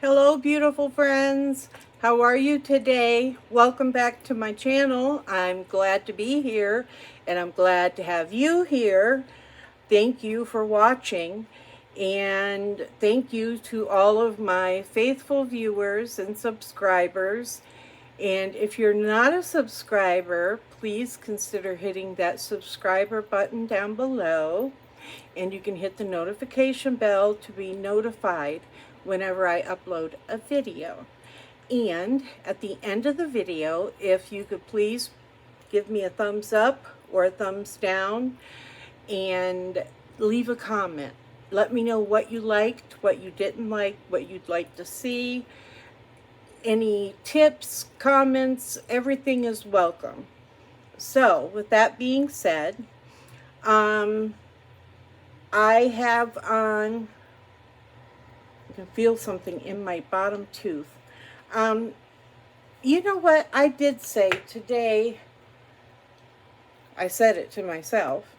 Hello, beautiful friends. How are you today? Welcome back to my channel. I'm glad to be here and I'm glad to have you here. Thank you for watching, and thank you to all of my faithful viewers and subscribers. And if you're not a subscriber, please consider hitting that subscriber button down below. And you can hit the notification bell to be notified whenever I upload a video. And at the end of the video, if you could please give me a thumbs up or a thumbs down and leave a comment. Let me know what you liked, what you didn't like, what you'd like to see. Any tips, comments, everything is welcome. So, with that being said, I have on, I can feel something in my bottom tooth. You know what I did say today? I said it to myself.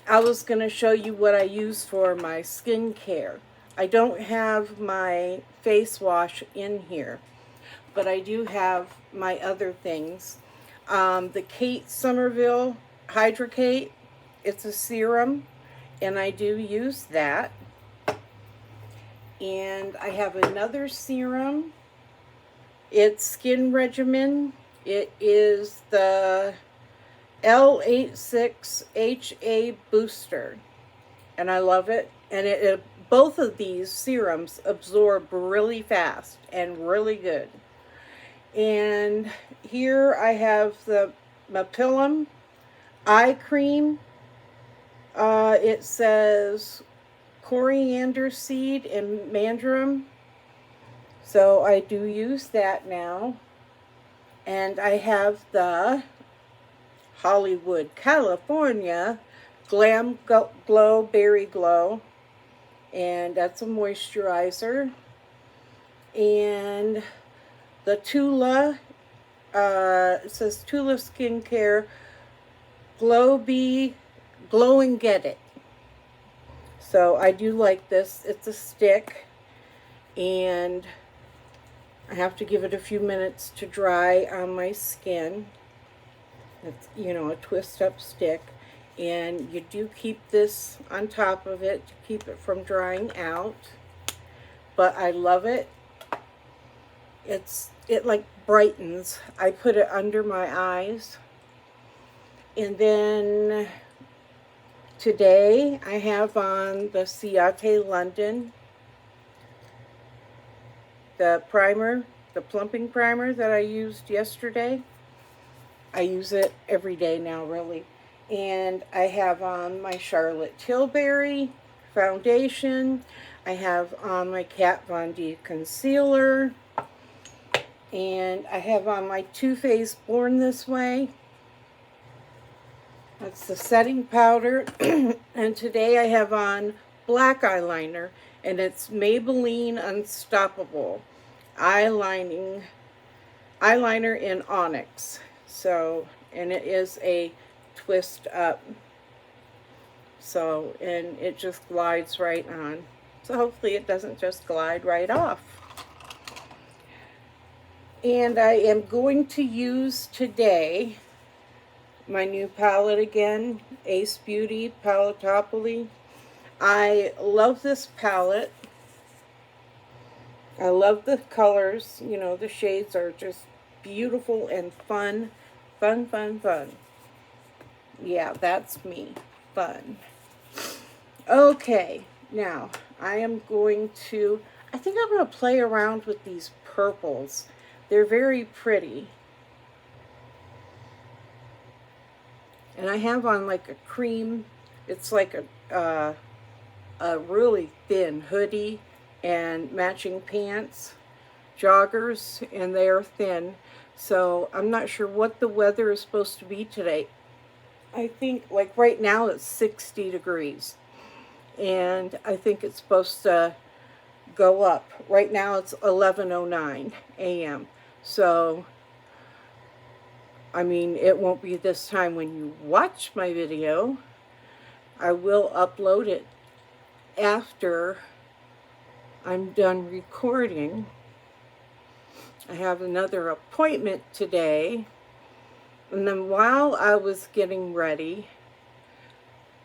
I was going to show you what I use for my skincare. I don't have my face wash in here, but I do have my other things. The Kate Somerville Hydrocate, it's a serum, and I do use that. And I have another serum. It's Skin Regimen. It is the L86HA Booster, and I love it. And both of these serums absorb really fast and really good. And here I have the Mapillum Eye Cream. It says coriander seed and mandarin. So I do use that now. And I have the Hollywood, California Glam Glow Berry Glow. And that's a moisturizer. And the Tula, it says Tula Skincare Glow and Get It. So I do like this. It's a stick, and I have to give it a few minutes to dry on my skin. It's, you know, a twist up stick, and you do keep this on top of it to keep it from drying out. But I love it. It like brightens. I put it under my eyes. And then today I have on the Ciate London, the primer, the plumping primer that I used yesterday. I use it every day now, really. And I have on my Charlotte Tilbury foundation. I have on my Kat Von D concealer. And I have on my Too Faced Born This Way. That's the setting powder. And today I have on black eyeliner, and it's Maybelline Unstoppable eyeliner in Onyx. So, and it is a twist up. So, and it just glides right on. So hopefully it doesn't just glide right off. And I am going to use today my new palette again, Ace Beauty Paletopoly. I love this palette. I love the colors. You know, the shades are just beautiful and fun. Fun, fun, fun. Yeah, that's me. Fun. Okay, now I am going to, I think I'm going to play around with these purples. They're very pretty. And I have on like a cream, it's like a really thin hoodie and matching pants, joggers, and they are thin. So I'm not sure what the weather is supposed to be today. I think like right now it's 60 degrees. And I think it's supposed to go up. Right now it's 11:09 a.m. So, I mean, it won't be this time when you watch my video. I will upload it after I'm done recording. I have another appointment today. And then while I was getting ready,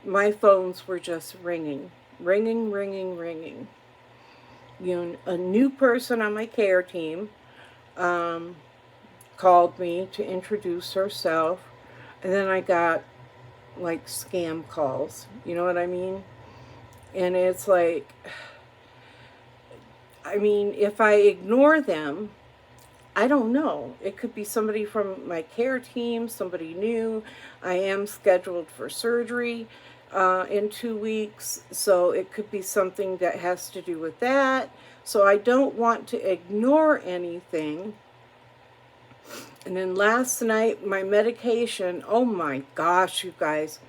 my phones were just ringing. Ringing, ringing, ringing. You know, a new person on my care team called me to introduce herself. And then I got like scam calls. You know what I mean? And it's like, I mean, if I ignore them, I don't know. It could be somebody from my care team, somebody new. I am scheduled for surgery in 2 weeks, so it could be something that has to do with that. So I don't want to ignore anything. And then last night, my medication, oh my gosh, you guys.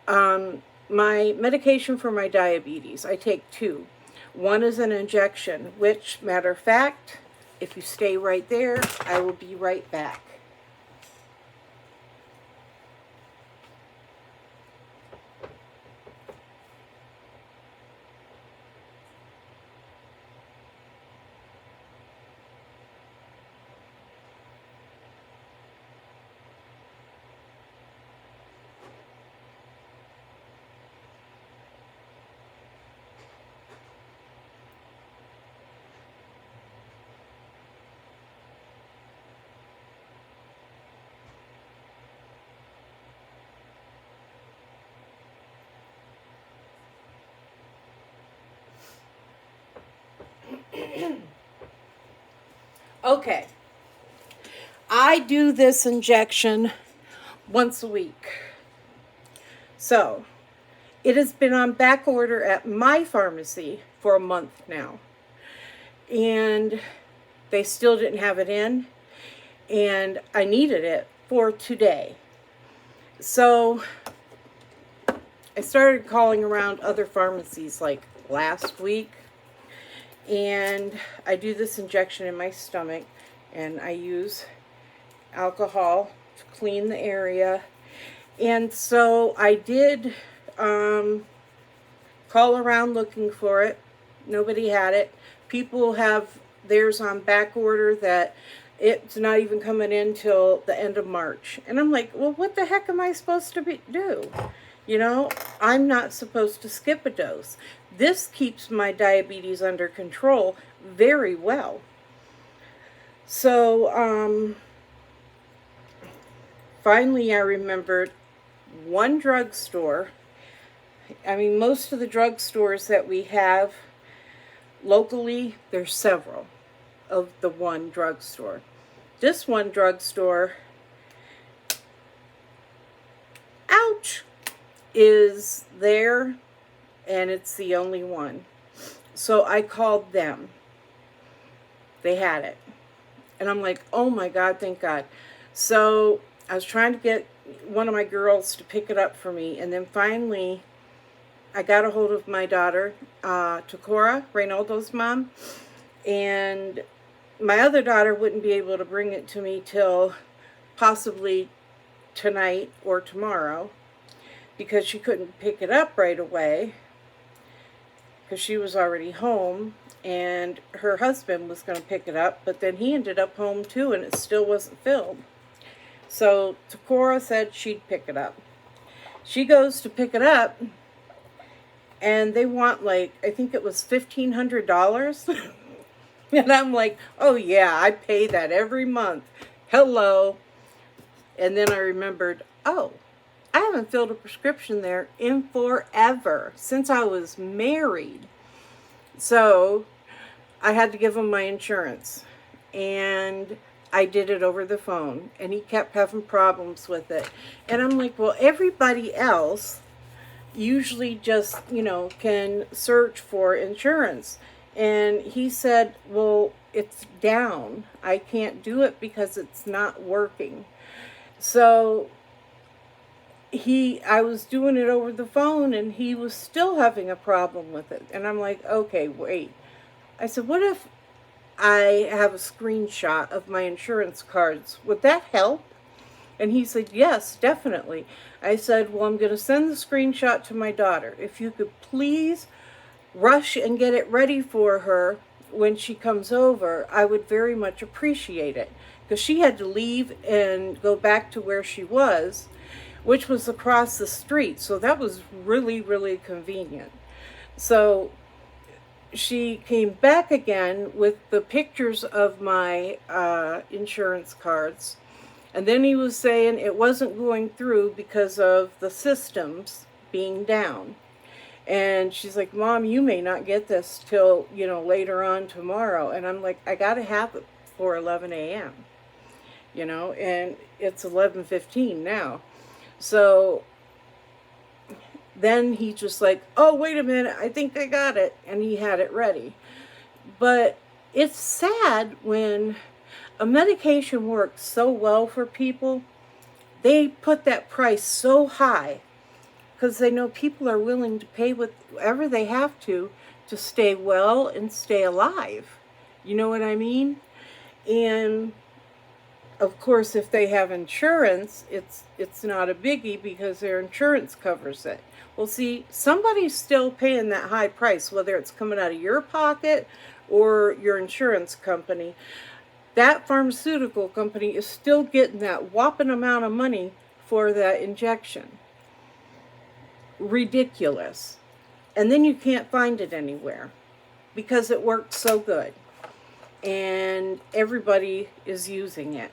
My medication for my diabetes, I take 2. One is an injection, which, matter of fact, if you stay right there, I will be right back. Okay, I do this injection once a week. So, it has been on back order at my pharmacy for a month now. And they still didn't have it in. And I needed it for today. So, I started calling around other pharmacies like last week. And I do this injection in my stomach, and I use alcohol to clean the area. And so I did call around looking for it. Nobody had it. People have theirs on back order that it's not even coming in till the end of March. And I'm like, well, what the heck am I supposed to do? You know, I'm not supposed to skip a dose. This keeps my diabetes under control very well. So, finally I remembered one drugstore. I mean, most of the drugstores that we have locally, there's several of the one drugstore. This one drugstore, ouch, is there, and it's the only one. So I called them. They had it. And I'm like, oh my God, thank God. So I was trying to get one of my girls to pick it up for me. And then finally, I got a hold of my daughter, Takora, Reynaldo's mom. And my other daughter wouldn't be able to bring it to me till possibly tonight or tomorrow, because she couldn't pick it up right away because she was already home, and her husband was going to pick it up, but then he ended up home too, and it still wasn't filled. So Takora said she'd pick it up. She goes to pick it up, and they want, like, I think it was $1,500. And I'm like, oh yeah, I pay that every month. Hello. And then I remembered, oh, I haven't filled a prescription there in forever, since I was married. So I had to give him my insurance, and I did it over the phone, and he kept having problems with it. And I'm like, well, everybody else usually just, you know, can search for insurance. And he said, well, it's down. I can't do it because it's not working. So I was doing it over the phone, and he was still having a problem with it. And I'm like, okay, wait. I said, what if I have a screenshot of my insurance cards? Would that help? And he said, yes, definitely. I said, well, I'm going to send the screenshot to my daughter. If you could please rush and get it ready for her when she comes over, I would very much appreciate it. Because she had to leave and go back to where she was, which was across the street. So that was really, really convenient. So she came back again with the pictures of my insurance cards. And then he was saying it wasn't going through because of the systems being down. And she's like, Mom, you may not get this till, later on tomorrow. And I'm like, I got to have it for 11 a.m., and it's 11:15 now. So then he just like, oh, wait a minute, I think I got it. And he had it ready. But it's sad when a medication works so well for people, they put that price so high because they know people are willing to pay whatever they have to stay well and stay alive. You know what I mean? And of course, if they have insurance, it's not a biggie because their insurance covers it. Well, see, somebody's still paying that high price, whether it's coming out of your pocket or your insurance company. That pharmaceutical company is still getting that whopping amount of money for that injection. Ridiculous. And then you can't find it anywhere because it works so good. And everybody is using it.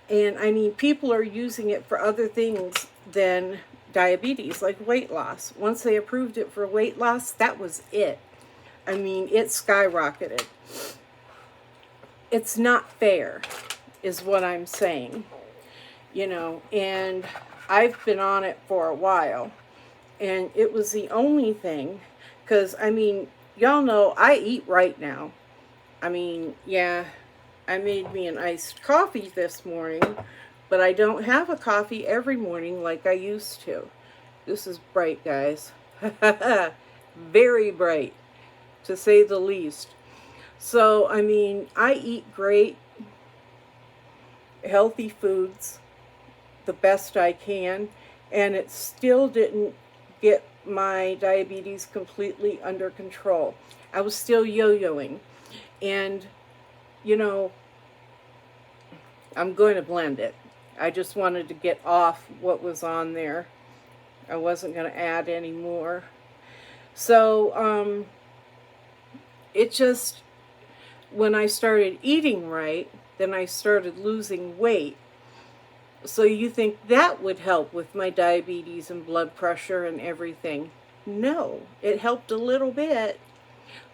And I mean, people are using it for other things than diabetes, like weight loss. Once they approved it for weight loss, that was it. I mean, it skyrocketed. It's not fair, is what I'm saying. And I've been on it for a while. And it was the only thing, because, I mean, y'all know I eat right now. I mean, yeah, I made me an iced coffee this morning, but I don't have a coffee every morning like I used to. This is bright, guys. Very bright, to say the least. So, I mean, I eat great, healthy foods the best I can, and it still didn't get my diabetes completely under control. I was still yo-yoing. And, I'm going to blend it. I just wanted to get off what was on there. I wasn't going to add any more. So, it just, when I started eating right, then I started losing weight. So you think that would help with my diabetes and blood pressure and everything? No, it helped a little bit,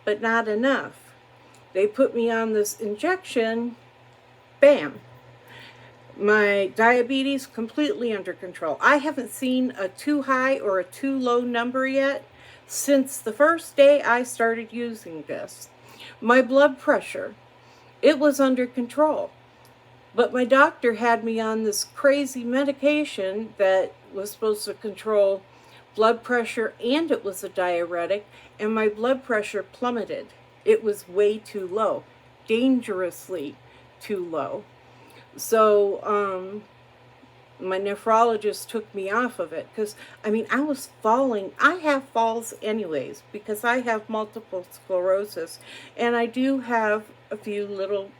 but not enough. They put me on this injection, bam, my diabetes completely under control. I haven't seen a too high or a too low number yet since the first day I started using this. My blood pressure, it was under control. But my doctor had me on this crazy medication that was supposed to control blood pressure, and it was a diuretic, and my blood pressure plummeted. It was way too low, dangerously too low. So my nephrologist took me off of it because, I mean, I was falling. I have falls anyways because I have multiple sclerosis, and I do have a few little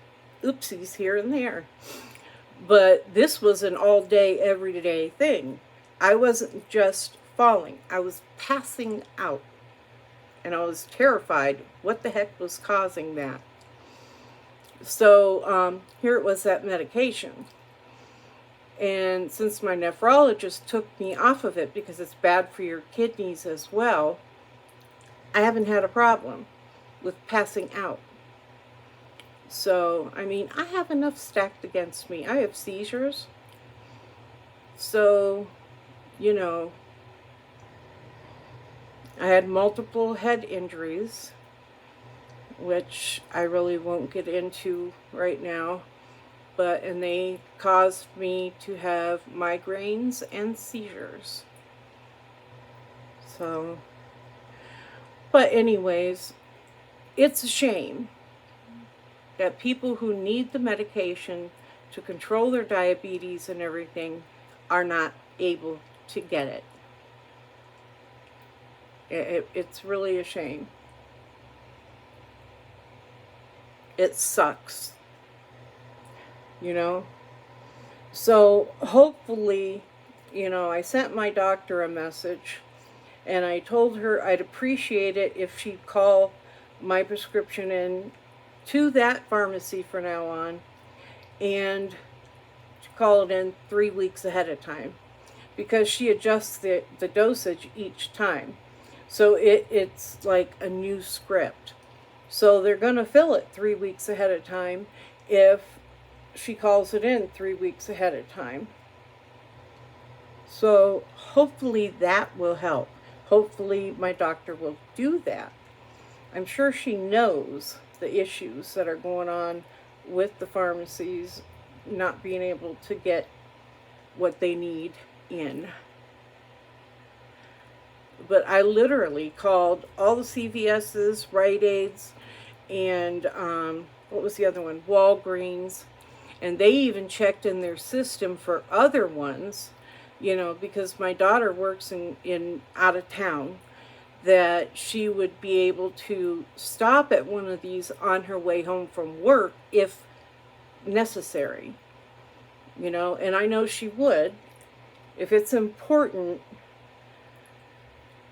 oopsies here and there. But this was an all-day, everyday thing. I wasn't just falling. I was passing out. And I was terrified what the heck was causing that. So here it was, that medication. And since my nephrologist took me off of it because it's bad for your kidneys as well, I haven't had a problem with passing out. So, I mean, I have enough stacked against me. I have seizures. So, I had multiple head injuries, which I really won't get into right now. And they caused me to have migraines and seizures. So, but anyways, it's a shame that people who need the medication to control their diabetes and everything are not able to get it. It's really a shame. It sucks, you know? So hopefully, I sent my doctor a message and I told her I'd appreciate it if she'd call my prescription in to that pharmacy from now on and to call it in 3 weeks ahead of time, because she adjusts the dosage each time. So it's like a new script. So they're going to fill it 3 weeks ahead of time if she calls it in 3 weeks ahead of time. So hopefully that will help. Hopefully my doctor will do that. I'm sure she knows the issues that are going on with the pharmacies not being able to get what they need in. But I literally called all the CVS's, Rite Aids, and what was the other one? Walgreens. And they even checked in their system for other ones, because my daughter works in out of town, that she would be able to stop at one of these on her way home from work if necessary. And I know she would. If it's important,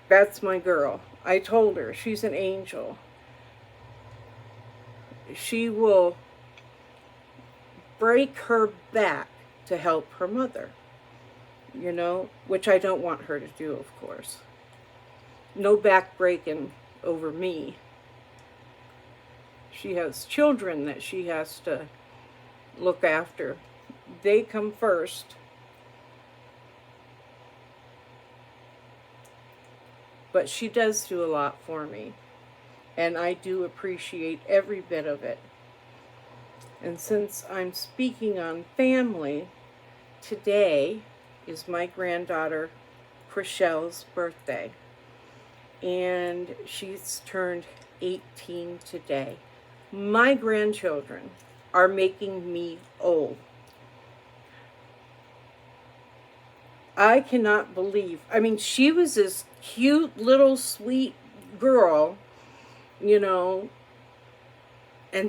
that's my girl. I told her she's an angel. She will break her back to help her mother, which I don't want her to do, of course. No back breaking over me. She has children that she has to look after. They come first. But she does do a lot for me, and I do appreciate every bit of it. And since I'm speaking on family, today is my granddaughter Chriselle's birthday, and she's turned 18 today. My grandchildren are making me old. I cannot believe. I mean, she was this cute little sweet girl, and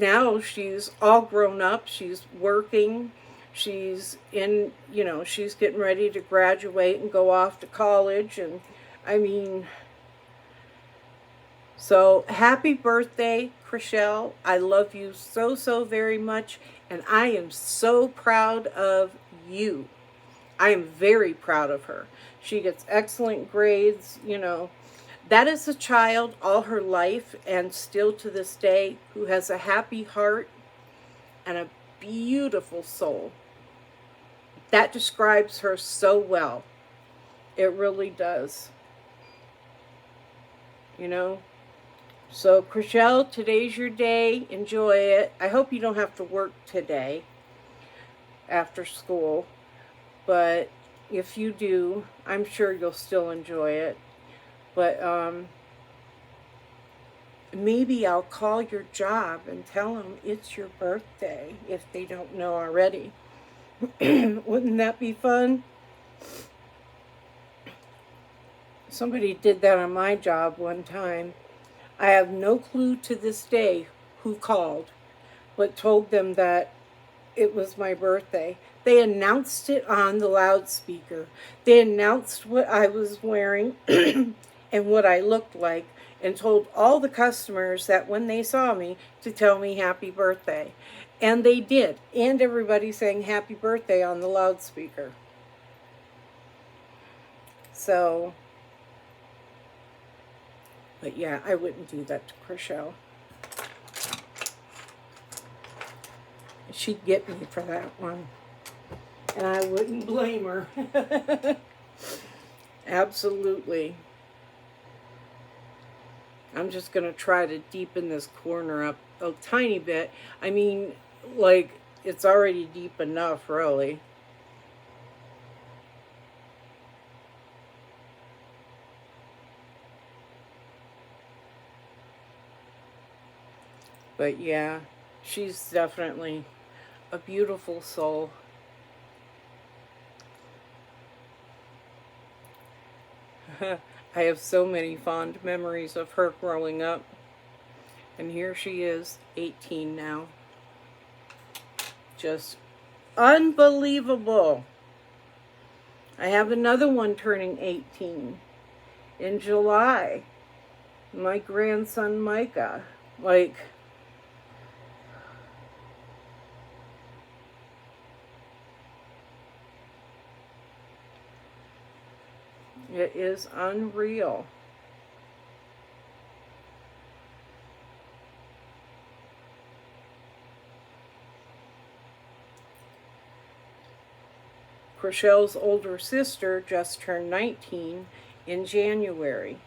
now she's all grown up. She's working. She's in, she's getting ready to graduate and go off to college. And I mean, so happy birthday, Chriselle. I love you so, so very much. And I am so proud of you. I am very proud of her. She gets excellent grades, That is a child all her life, and still to this day, who has a happy heart and a beautiful soul. That describes her so well. It really does. So, Chriselle, today's your day. Enjoy it. I hope you don't have to work today after school. But if you do, I'm sure you'll still enjoy it. But maybe I'll call your job and tell them it's your birthday if they don't know already. Wouldn't that be fun? Somebody did that on my job one time. I have no clue to this day who called, but told them that it was my birthday. They announced it on the loudspeaker. They announced what I was wearing and what I looked like, and told all the customers that when they saw me to tell me happy birthday. And they did. And everybody sang happy birthday on the loudspeaker. So, but yeah, I wouldn't do that to Chriselle. She'd get me for that one. And I wouldn't blame her. Absolutely. I'm just going to try to deepen this corner up a tiny bit. I mean, like, it's already deep enough, really. But yeah, she's definitely a beautiful soul. I have so many fond memories of her growing up. And here she is, 18 now. Just unbelievable. I have another one turning 18 in July. My grandson Micah. Like, it is unreal. Chriselle's older sister just turned 19 in January,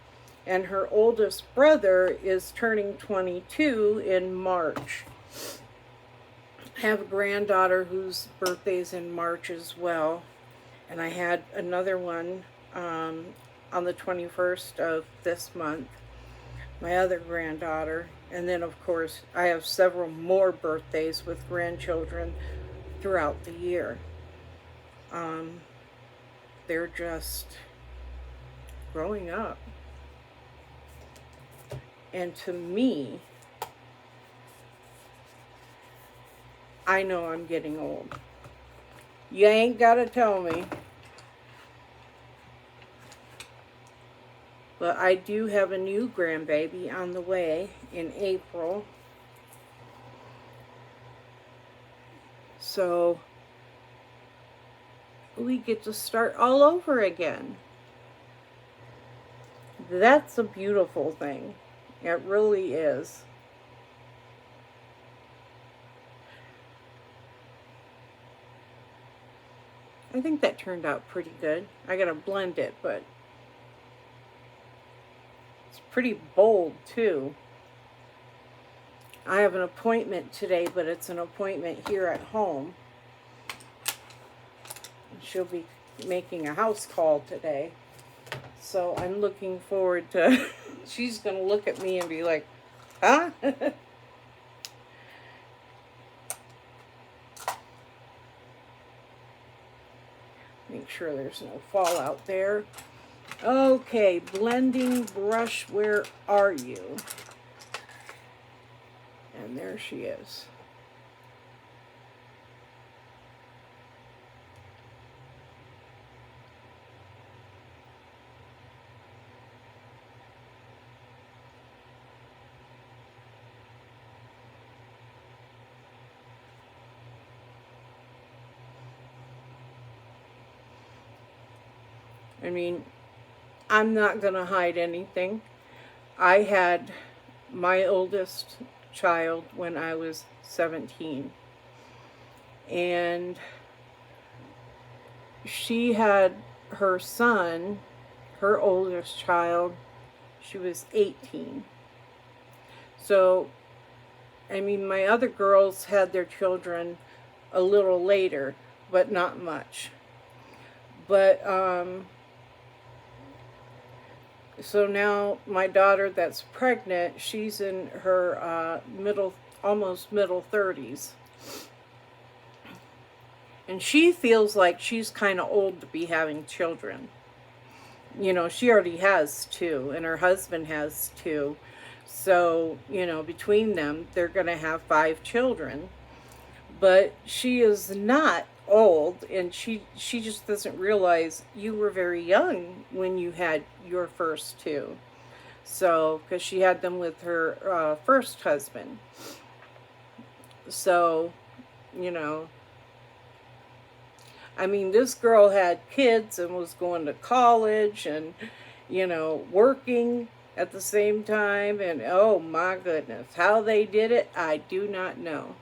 and her oldest brother is turning 22 in March. I have a granddaughter whose birthday is in March as well, and I had another one on the 21st of this month, my other granddaughter. And then, of course, I have several more birthdays with grandchildren throughout the year. They're just growing up. And to me, I know I'm getting old. You ain't gotta tell me. But I do have a new grandbaby on the way in April. So we get to start all over again. That's a beautiful thing. It really is. I think that turned out pretty good. I gotta blend it, but it's pretty bold too. I have an appointment today, but it's an appointment here at home. She'll be making a house call today. So I'm looking forward to, she's going to look at me and be like, huh? Make sure there's no fallout there. Okay, blending brush, where are you? And there she is. I mean, I'm not going to hide anything. I had my oldest child when I was 17. And she had her son, her oldest child, she was 18. So, I mean, my other girls had their children a little later, but not much. But, so now my daughter that's pregnant, she's in her almost middle 30s. And she feels like she's kind of old to be having children. You know, she already has 2, and her husband has 2. So, you know, between them, they're going to have 5 children. But she is not old, and she just doesn't realize you were very young when you had your first 2. So, because she had them with her first husband. So, you know, I mean, this girl had kids and was going to college and, you know, working at the same time. And oh my goodness, how they did it, I do not know.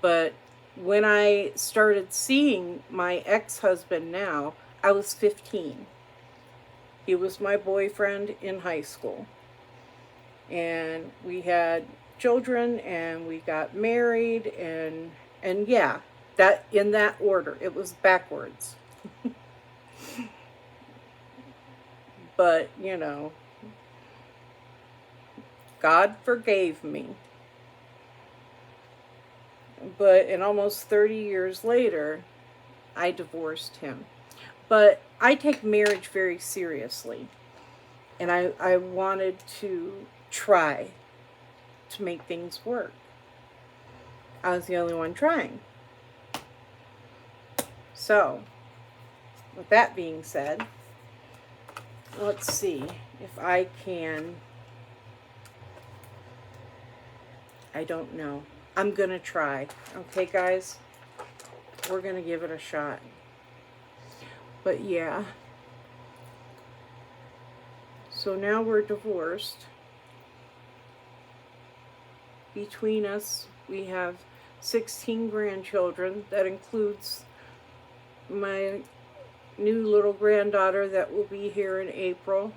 But when I started seeing my ex-husband now, I was 15. He was my boyfriend in high school. And we had children and we got married and yeah, that in that order. It was backwards. But, you know, God forgave me. But and almost 30 years later, I divorced him. But I take marriage very seriously. And I wanted to try to make things work. I was the only one trying. So, with that being said, let's see if I can. I don't know. I'm going to try. Okay, guys? We're going to give it a shot. But yeah. So now we're divorced. Between us, we have 16 grandchildren. That includes my new little granddaughter that will be here in April.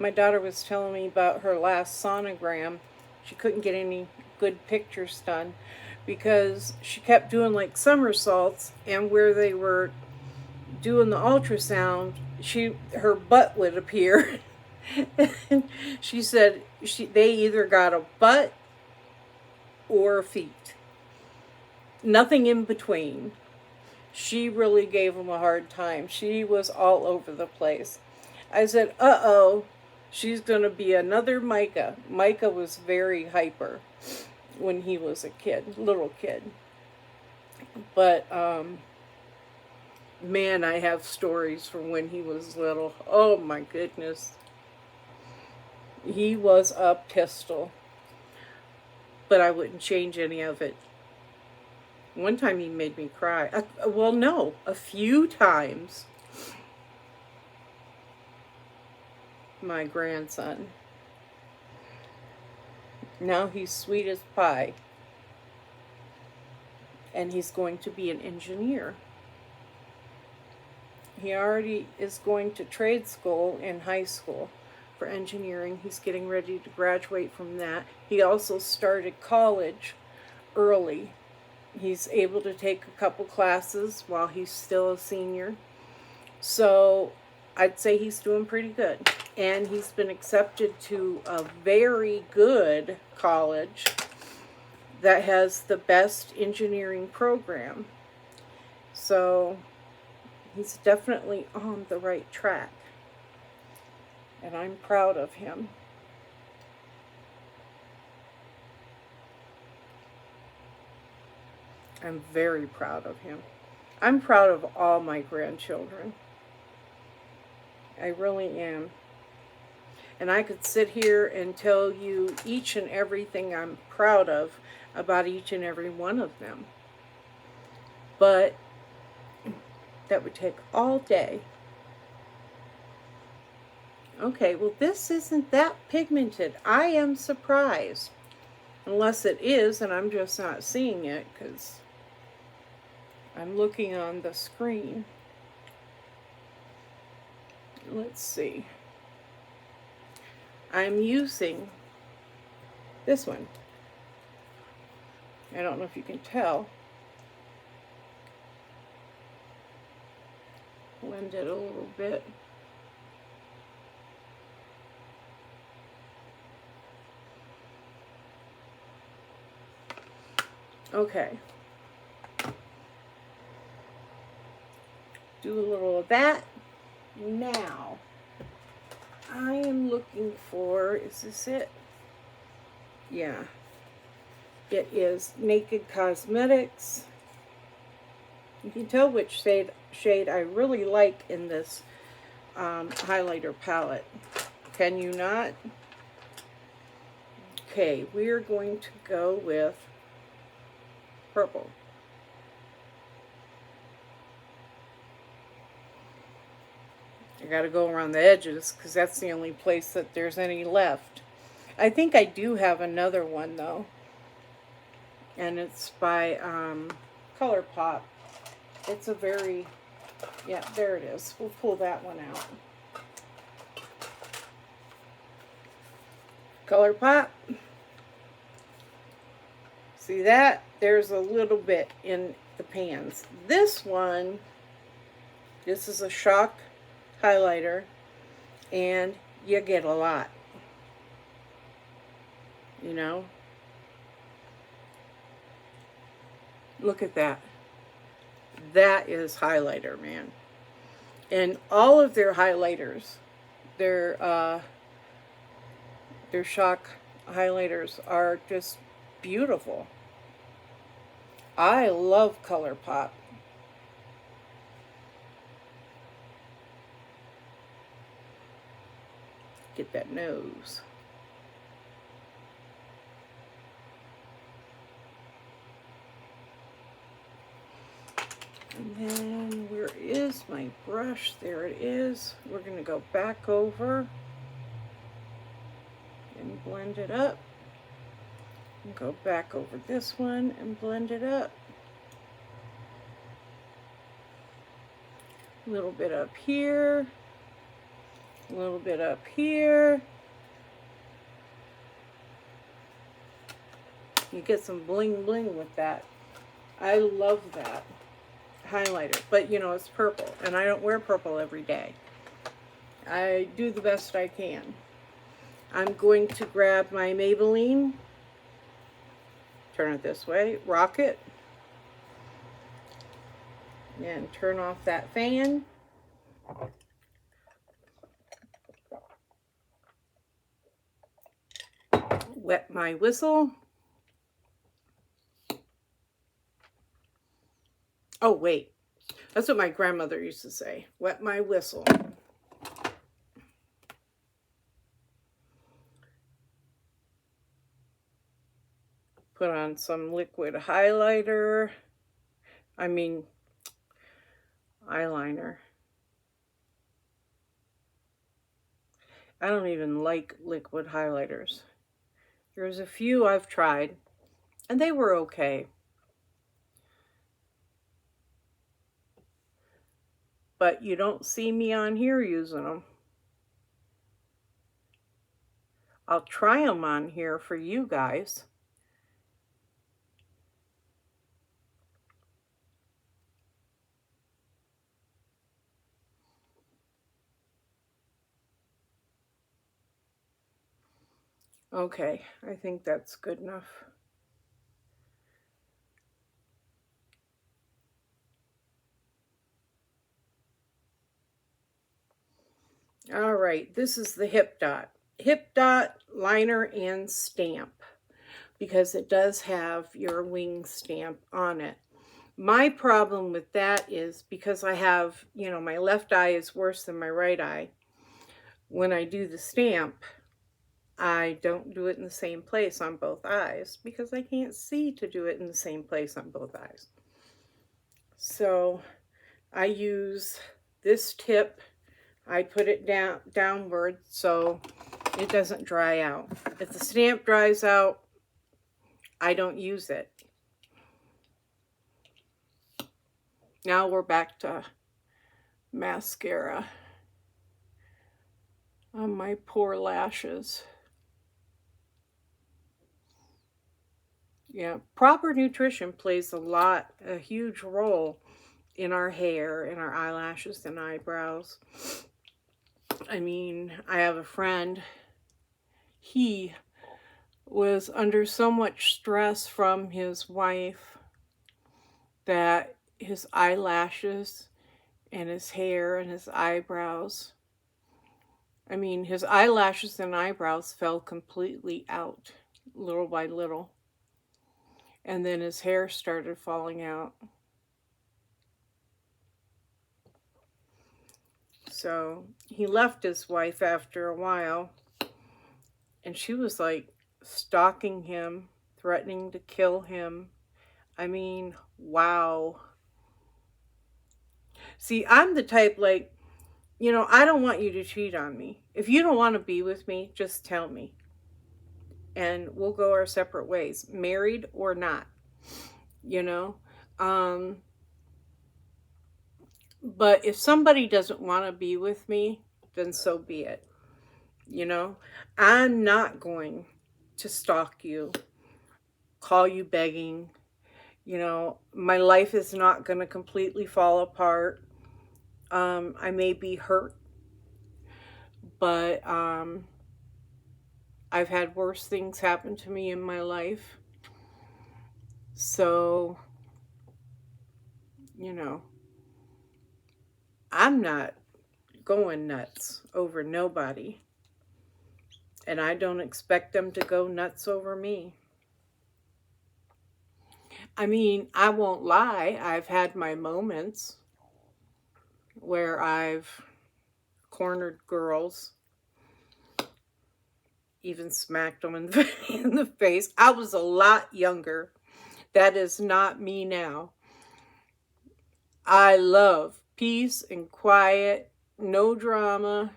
My daughter was telling me about her last sonogram. She couldn't get any good pictures done because she kept doing like somersaults, and where they were doing the ultrasound, her butt would appear. She said they either got a butt or feet. Nothing in between. She really gave them a hard time. She was all over the place. I said, uh-oh, she's going to be another Micah. Micah was very hyper when he was a kid, little kid. But, man, I have stories from when he was little. Oh, my goodness. He was a pistol. But I wouldn't change any of it. One time he made me cry. Well, no, a few times. My grandson. Now he's sweet as pie. And he's going to be an engineer. He already is going to trade school in high school for engineering. He's getting ready to graduate from that. He also started college early. He's able to take a couple classes while he's still a senior. So I'd say he's doing pretty good. And he's been accepted to a very good college that has the best engineering program. So he's definitely on the right track. And I'm proud of him. I'm very proud of him. I'm proud of all my grandchildren. I really am. And I could sit here and tell you each and everything I'm proud of about each and every one of them. But that would take all day. Okay, well, this isn't that pigmented. I am surprised. Unless it is, and I'm just not seeing it because I'm looking on the screen. Let's see. I'm using this one. I don't know if you can tell. Blend it a little bit. Okay. Do a little of that. Now, I am looking for, is this it? Yeah. It is Naked Cosmetics. You can tell which shade I really like in this highlighter palette. Can you not? Okay, we are going to go with purple. I gotta go around the edges because that's the only place that there's any left. I think I do have another one though. And it's by ColourPop. It's a very, yeah, there it is. We'll pull that one out. ColourPop. See that? There's a little bit in the pans. This one, this is a shock highlighter, and you get a lot. You know? Look at that. That is highlighter, man. And all of their highlighters, their their shock highlighters are just beautiful. I love ColourPop. Get that nose. And then where is my brush? There it is. We're going to go back over and blend it up. And go back over this one and blend it up. A little bit up here. A little bit up here. You get some bling bling with that. I love that highlighter, but you know, it's purple, and I don't wear purple every day. I do the best I can. I'm going to grab my Maybelline, turn it this way, Rocket, and turn off that fan. Wet my whistle. Oh, wait. That's what my grandmother used to say. Wet my whistle. Put on some liquid highlighter. I mean, eyeliner. I don't even like liquid highlighters. There's a few I've tried, and they were okay. But you don't see me on here using them. I'll try them on here for you guys. Okay, I think that's good enough. All right, this is the Hip Dot. Hip Dot liner and stamp, because it does have your wing stamp on it. My problem with that is because I have, you know, my left eye is worse than my right eye. When I do the stamp, I don't do it in the same place on both eyes because I can't see to do it in the same place on both eyes. So I use this tip. I put it downward so it doesn't dry out. If the stamp dries out, I don't use it. Now we're back to mascara on my poor lashes. Yeah, proper nutrition plays a huge role in our hair, in our eyelashes and eyebrows. I mean, I have a friend, he was under so much stress from his wife that his eyelashes and his hair and his eyebrows, I mean, his eyelashes and eyebrows fell completely out, little by little. And then his hair started falling out. So he left his wife after a while, and she was like stalking him, threatening to kill him. I mean, wow. See, I'm the type, like, you know, I don't want you to cheat on me. If you don't want to be with me, just tell me. And we'll go our separate ways, married or not, you know. But if somebody doesn't want to be with me, then so be it. You know, I'm not going to stalk you, call you begging. You know, my life is not going to completely fall apart. I may be hurt, but I've had worse things happen to me in my life. So, you know, I'm not going nuts over nobody. And I don't expect them to go nuts over me. I mean, I won't lie, I've had my moments where I've cornered girls, even smacked them in the face. I was a lot younger. That is not me now. I love peace and quiet, no drama.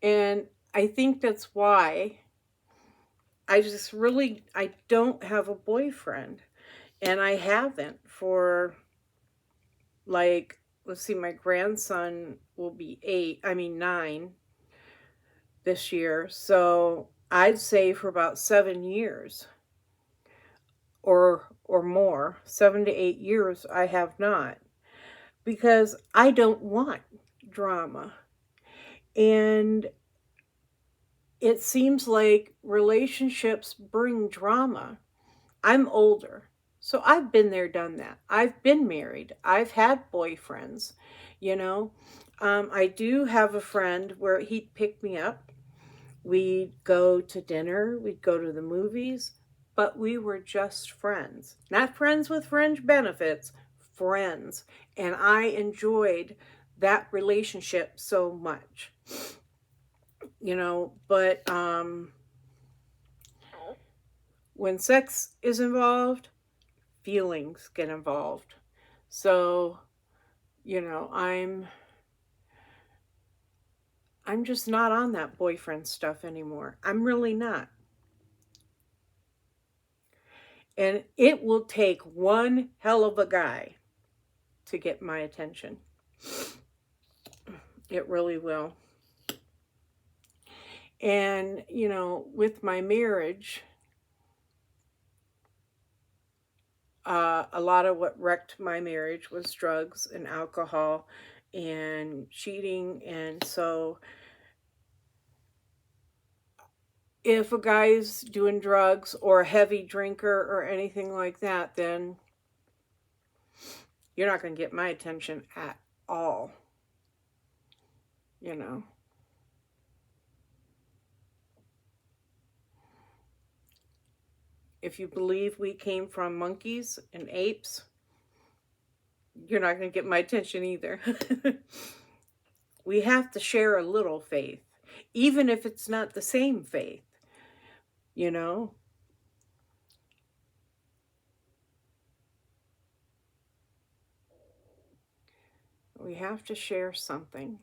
And I think that's why I don't have a boyfriend. And I haven't for, like, let's see, my grandson will be 9 this year. So I'd say for about 7 years or more, 7 to 8 years, I have not, because I don't want drama. And it seems like relationships bring drama. I'm older, so I've been there, done that. I've been married. I've had boyfriends, you know. I do have a friend where he'd pick me up. We'd go to dinner, we'd go to the movies, but we were just friends. Not friends with fringe benefits, friends. And I enjoyed that relationship so much. But when sex is involved, feelings get involved. So, I'm just not on that boyfriend stuff anymore. I'm really not. And it will take one hell of a guy to get my attention. It really will. And, with my marriage, a lot of what wrecked my marriage was drugs and alcohol and cheating. And so if a guy's doing drugs or a heavy drinker or anything like that, then you're not going to get my attention at all. If you believe we came from monkeys and apes, you're not going to get my attention either. We have to share a little faith, even if it's not the same faith, We have to share something.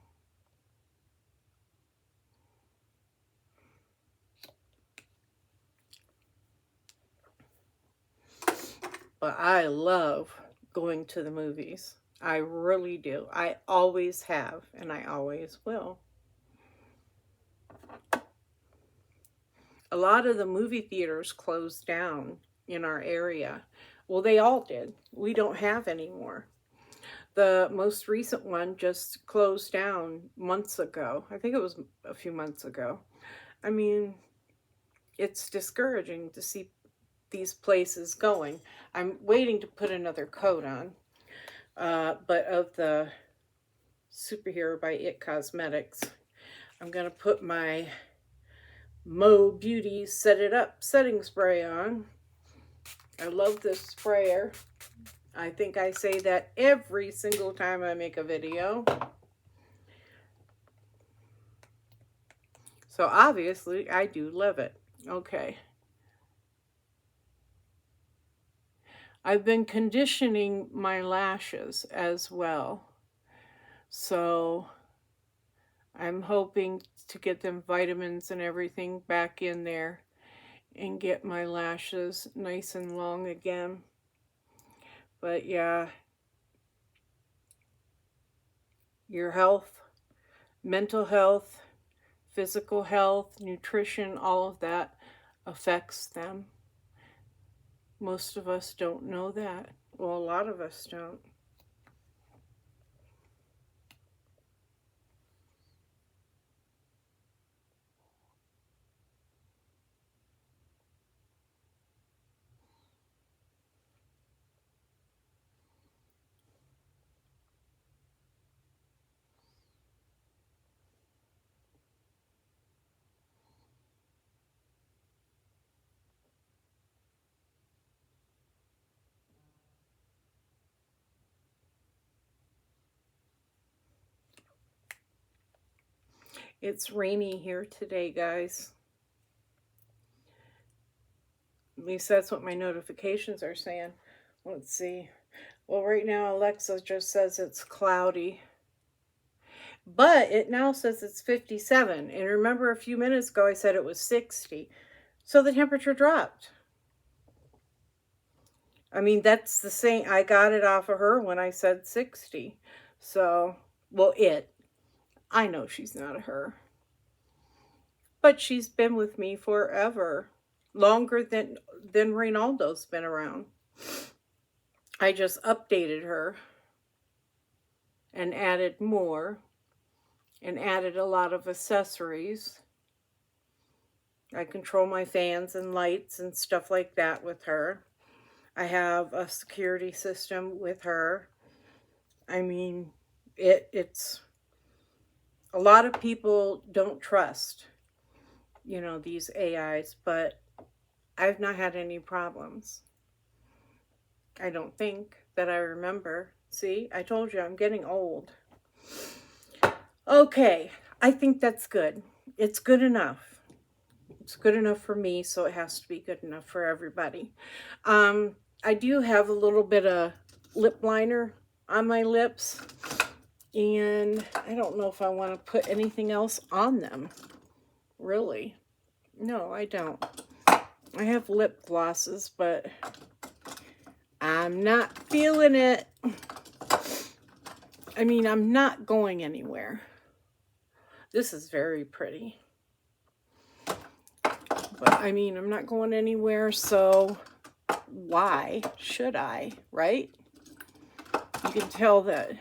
But I love going to the movies. I really do. I always have, and I always will. A lot of the movie theaters closed down in our area. Well, they all did. We don't have any more. The most recent one just closed down months ago. I think it was a few months ago. I mean, it's discouraging to see these places going. I'm waiting to put another coat on, but of the Superhero by It Cosmetics, I'm going to put my Mo Beauty Set It Up setting spray on. I love this sprayer. I think I say that every single time I make a video. So obviously I do love it. Okay. I've been conditioning my lashes as well. So I'm hoping to get them vitamins and everything back in there and get my lashes nice and long again. But yeah, your health, mental health, physical health, nutrition, all of that affects them. Most of us don't know that. Well, a lot of us don't. It's rainy here today, guys. At least that's what my notifications are saying. Let's see. Well, right now Alexa just says it's cloudy. But it now says it's 57. And remember a few minutes ago I said it was 60. So the temperature dropped. I mean, that's the same. I got it off of her when I said 60. So, well, I know she's not a her. But she's been with me forever. Longer than Reynaldo's been around. I just updated her and added more and added a lot of accessories. I control my fans and lights and stuff like that with her. I have a security system with her. I mean, it's a lot of people don't trust, you know, these AIs, but I've not had any problems. I don't think that I remember. See, I told you I'm getting old. Okay, I think that's good. It's good enough. It's good enough for me, so it has to be good enough for everybody. I do have a little bit of lip liner on my lips, and I don't know if I want to put anything else on them, really. No, I don't. I have lip glosses, but I'm not feeling it. I mean, I'm not going anywhere. This is very pretty. But, I mean, I'm not going anywhere, so why should I, right? You can tell that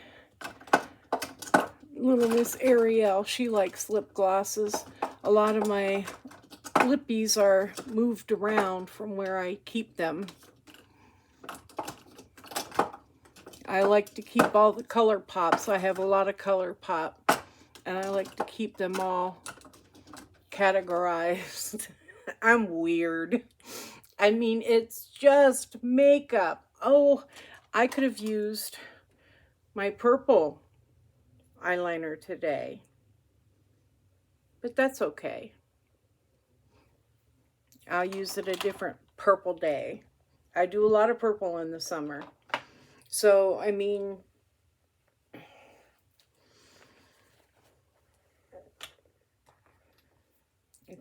little Miss Ariel, she likes lip glosses. A lot of my lippies are moved around from where I keep them. I like to keep all the color pops. I have a lot of color pop, and I like to keep them all categorized. I'm weird. I mean, it's just makeup. Oh, I could have used my purple eyeliner today, but that's okay. I'll use it a different purple day. I do a lot of purple in the summer. So, I mean, I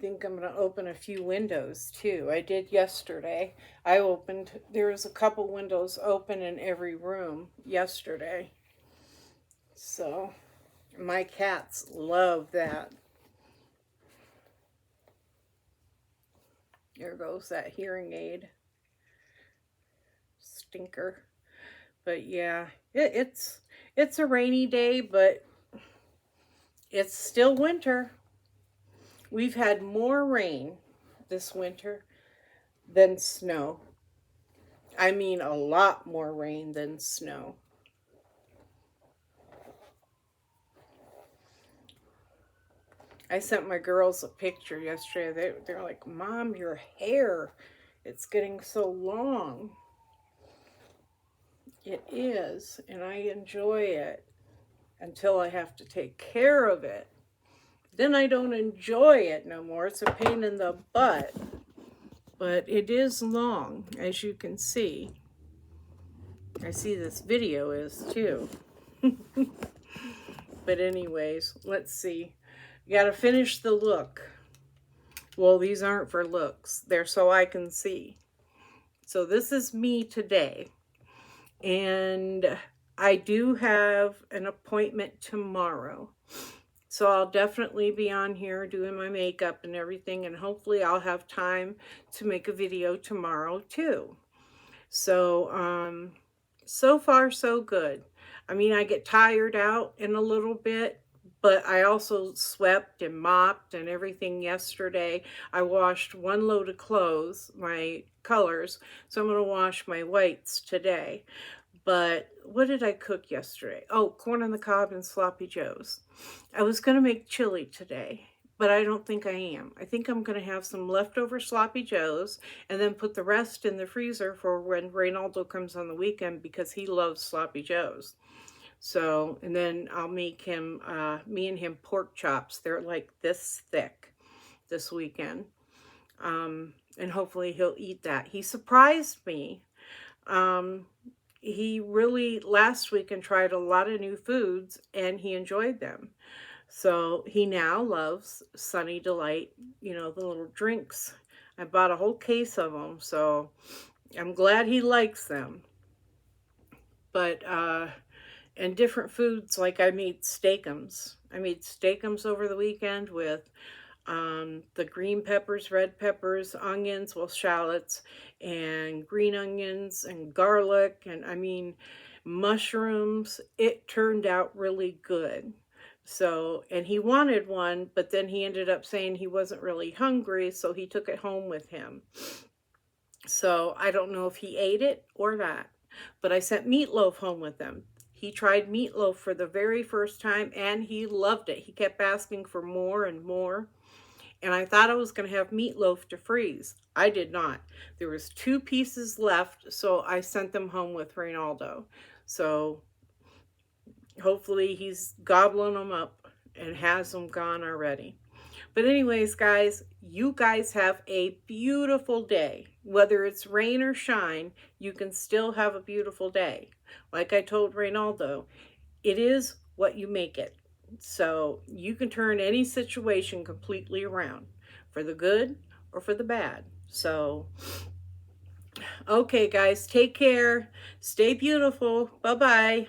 think I'm going to open a few windows too. I did yesterday. There was a couple windows open in every room yesterday. So, my cats love that. There goes that hearing aid. Stinker. But yeah, it's a rainy day, but it's still winter. We've had more rain this winter than snow. I mean, a lot more rain than snow. I sent my girls a picture yesterday. They're like, Mom, your hair, it's getting so long. It is, and I enjoy it until I have to take care of it. Then I don't enjoy it no more. It's a pain in the butt. But it is long, as you can see. I see this video is too. But anyways, let's see. You gotta finish the look. Well, these aren't for looks. They're so I can see. So this is me today. And I do have an appointment tomorrow. So I'll definitely be on here doing my makeup and everything. And hopefully I'll have time to make a video tomorrow too. So, so far so good. I mean, I get tired out in a little bit. But I also swept and mopped and everything yesterday. I washed one load of clothes, my colors, so I'm going to wash my whites today. But what did I cook yesterday? Oh, corn on the cob and sloppy joes. I was going to make chili today, but I don't think I am. I think I'm going to have some leftover sloppy joes and then put the rest in the freezer for when Reynaldo comes on the weekend because he loves sloppy joes. So, and then I'll make him, me and him pork chops. They're like this thick this weekend. And hopefully he'll eat that. He surprised me. Um, he really last weekend tried a lot of new foods and he enjoyed them. So he now loves Sunny Delight, you know, the little drinks. I bought a whole case of them, so I'm glad he likes them. But, and different foods, like I made steakums. I made steakums over the weekend with the green peppers, red peppers, onions, well, shallots, and green onions, and garlic, and I mean, mushrooms. It turned out really good. So, and he wanted one, but then he ended up saying he wasn't really hungry, so he took it home with him. So I don't know if he ate it or not, but I sent meatloaf home with him. He tried meatloaf for the very first time and he loved it. He kept asking for more and more. And I thought I was going to have meatloaf to freeze. I did not. There was 2 pieces left, so I sent them home with Reynaldo. So hopefully he's gobbling them up and has them gone already. But anyways, guys, you guys have a beautiful day. Whether it's rain or shine, you can still have a beautiful day. Like I told Reynaldo, it is what you make it. So you can turn any situation completely around for the good or for the bad. So, okay, guys, take care. Stay beautiful. Bye-bye.